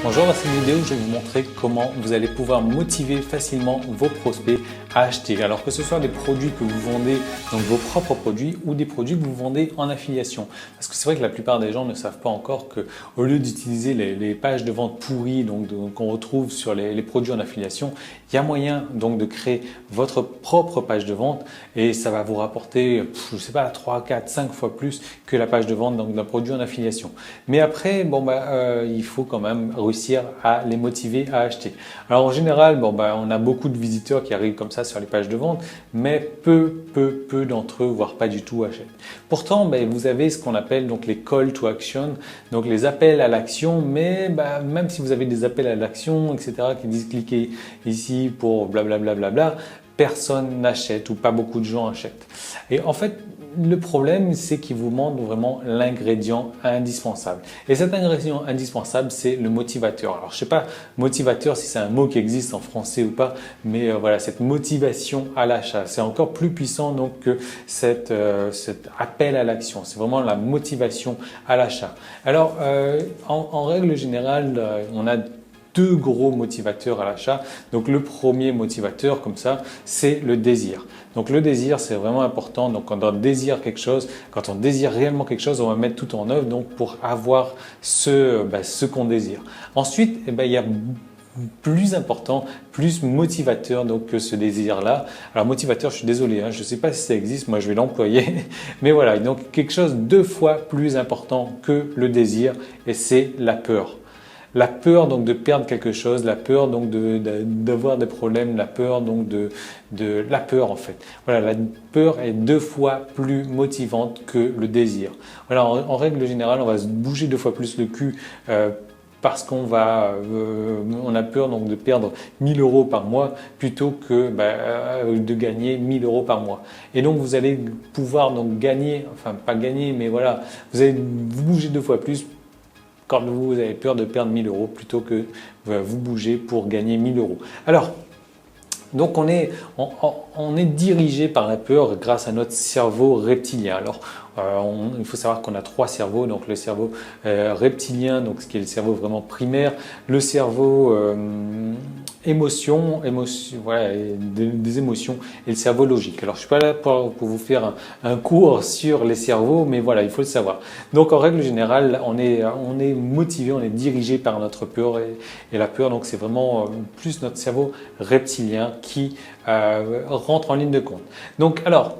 Bonjour, dans cette vidéo, je vais vous montrer comment vous allez pouvoir motiver facilement vos prospects à acheter. Alors que ce soit des produits que vous vendez, donc vos propres produits, ou des produits que vous vendez en affiliation. Parce que c'est vrai que la plupart des gens ne savent pas encore qu'au lieu d'utiliser les pages de vente pourries qu'on retrouve sur les produits en affiliation, il y a moyen donc de créer votre propre page de vente et ça va vous rapporter, je ne sais pas, 3, 4, 5 fois plus que la page de vente d'un produit en affiliation. Mais après, il faut quand même réussir à les motiver à acheter. Alors en général, on a beaucoup de visiteurs qui arrivent comme ça sur les pages de vente, mais peu d'entre eux, voire pas du tout, achètent. Pourtant, vous avez ce qu'on appelle donc les call to action, donc les appels à l'action, mais même si vous avez des appels à l'action, etc., qui disent cliquez ici pour blablabla, personne n'achète ou pas beaucoup de gens achètent. Et en fait, le problème, c'est qu'il vous manque vraiment l'ingrédient indispensable. Et cet ingrédient indispensable, c'est le motivateur. Alors, je ne sais pas, motivateur, si c'est un mot qui existe en français ou pas, mais voilà, cette motivation à l'achat, c'est encore plus puissant donc, que cet appel à l'action. C'est vraiment la motivation à l'achat. Alors, en règle générale, on a deux gros motivateurs à l'achat. Donc le premier motivateur comme ça, c'est le désir. Donc le désir, c'est vraiment important. Donc quand on désire quelque chose, quand on désire réellement quelque chose, on va mettre tout en œuvre donc pour avoir ce qu'on désire. Ensuite, il y a plus important, plus motivateur donc que ce désir-là. Alors motivateur, je suis désolé, je ne sais pas si ça existe, moi je vais l'employer, mais voilà, donc quelque chose 2 fois plus important que le désir et c'est la peur. La peur donc de perdre quelque chose, la peur donc d'avoir des problèmes, la peur donc de la peur en fait. Voilà, la peur est 2 fois plus motivante que le désir. Voilà, en règle générale, on va se bouger 2 fois plus le cul parce qu'on a peur donc de perdre 1000 euros par mois plutôt que de gagner 1000 euros par mois. Et donc vous allez pouvoir donc gagner, enfin pas gagner, mais voilà, vous allez vous bouger 2 fois plus quand vous avez peur de perdre 1000 euros plutôt que vous bouger pour gagner 1000 euros. Alors, donc on est dirigé par la peur grâce à notre cerveau reptilien. Alors il faut savoir qu'on a 3 cerveaux, donc le cerveau reptilien, donc ce qui est le cerveau vraiment primaire, le cerveau voilà, des émotions et le cerveau logique. Alors je suis pas là pour vous faire un cours sur les cerveaux, mais voilà, il faut le savoir. Donc en règle générale, on est motivé, on est dirigé par notre peur et la peur, donc c'est vraiment plus notre cerveau reptilien qui rentre en ligne de compte. Donc alors,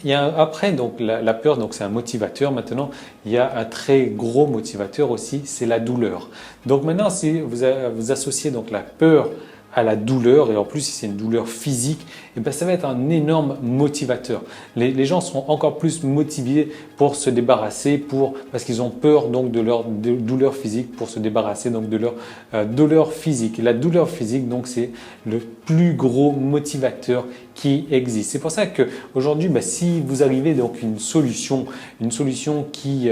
il y a après donc la peur, donc c'est un motivateur. Maintenant, il y a un très gros motivateur aussi, c'est la douleur. Donc maintenant, si vous associez donc la peur à la douleur, et en plus si c'est une douleur physique, ça va être un énorme motivateur. Les gens seront encore plus motivés pour se débarrasser, parce qu'ils ont peur donc de leur douleur physique, pour se débarrasser donc de leur douleur physique. Et la douleur physique, donc c'est le plus gros motivateur qui existe. C'est pour ça qu'aujourd'hui, si vous arrivez donc une solution qui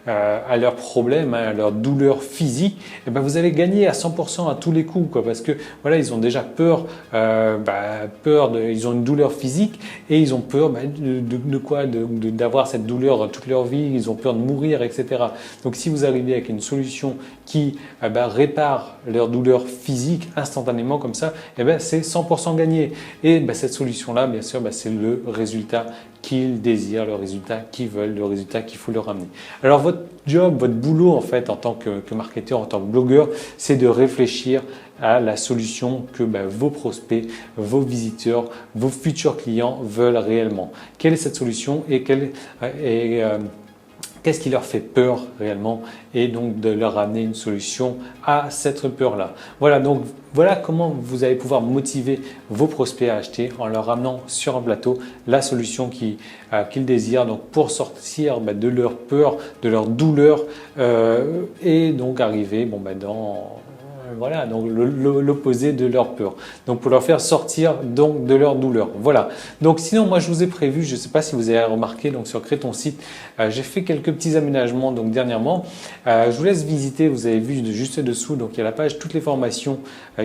à leur problème, à leur douleur physique, vous allez gagner à 100% à tous les coups, parce que voilà, ils ont déjà peur, ils ont une douleur physique et ils ont peur d'avoir cette douleur toute leur vie, ils ont peur de mourir, etc. Donc si vous arrivez avec une solution qui répare leur douleur physique instantanément comme ça, c'est 100% gagné. Et cette solution-là, bien sûr, c'est le résultat qu'ils désirent, le résultat qu'ils veulent, le résultat qu'il faut leur amener. Alors votre job, votre boulot en fait en tant que marketeur, en tant que blogueur, c'est de réfléchir à la solution que vos prospects, vos visiteurs, vos futurs clients veulent réellement. Quelle est cette solution et qu'est-ce qui leur fait peur réellement, et donc de leur amener une solution à cette peur-là. Voilà, donc voilà comment vous allez pouvoir motiver vos prospects à acheter en leur amenant sur un plateau la solution qu'ils désirent, donc pour sortir de leur peur, de leur douleur et donc arriver voilà, donc l'opposé de leur peur. Donc pour leur faire sortir donc de leur douleur. Voilà. Donc sinon moi je vous ai prévu, je ne sais pas si vous avez remarqué, donc sur Crée ton site, j'ai fait quelques petits aménagements donc dernièrement. Je vous laisse visiter, vous avez vu juste dessous, donc il y a la page toutes les formations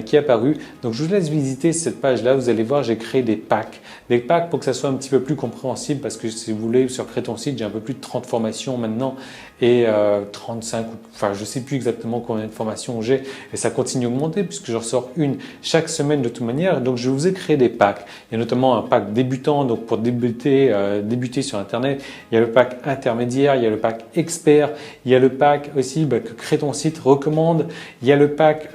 qui est apparue. Donc je vous laisse visiter cette page là, vous allez voir j'ai créé des packs pour que ça soit un petit peu plus compréhensible, parce que si vous voulez sur Crée ton site j'ai un peu plus de 30 formations maintenant et 35, enfin je ne sais plus exactement combien de formations j'ai, et ça continue à augmenter puisque je ressors une chaque semaine de toute manière. Donc je vous ai créé des packs. Il y a notamment un pack débutant, donc pour débuter sur Internet. Il y a le pack intermédiaire, il y a le pack expert, il y a le pack aussi que Crée ton site recommande. Il y a le pack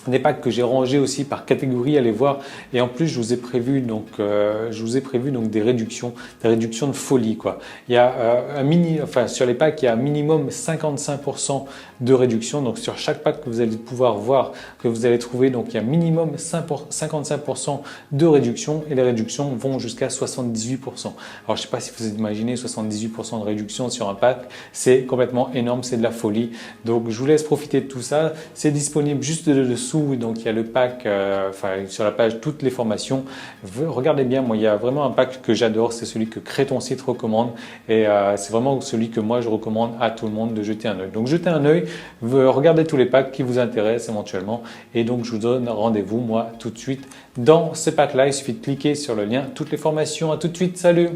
des packs que j'ai rangés aussi par catégorie, allez voir. Et en plus, je vous ai prévu donc des réductions de folie quoi. Il y a sur les packs, il y a un minimum 55% de réduction. Donc sur chaque pack que vous allez pouvoir voir, que vous allez trouver, donc il y a minimum 55% de réduction, et les réductions vont jusqu'à 78%. Alors je sais pas si vous imaginez 78% de réduction sur un pack, c'est complètement énorme, c'est de la folie. Donc je vous laisse profiter de tout ça. C'est disponible juste dessous. Donc il y a le pack, sur la page toutes les formations. Regardez bien, moi il y a vraiment un pack que j'adore, c'est celui que Crée ton site recommande, et c'est vraiment celui que moi je recommande à tout le monde de jeter un œil. Donc jetez un œil, regardez tous les packs qui vous intéressent éventuellement, et donc je vous donne rendez-vous moi tout de suite dans ces packs là. Il suffit de cliquer sur le lien toutes les formations. À tout de suite, salut.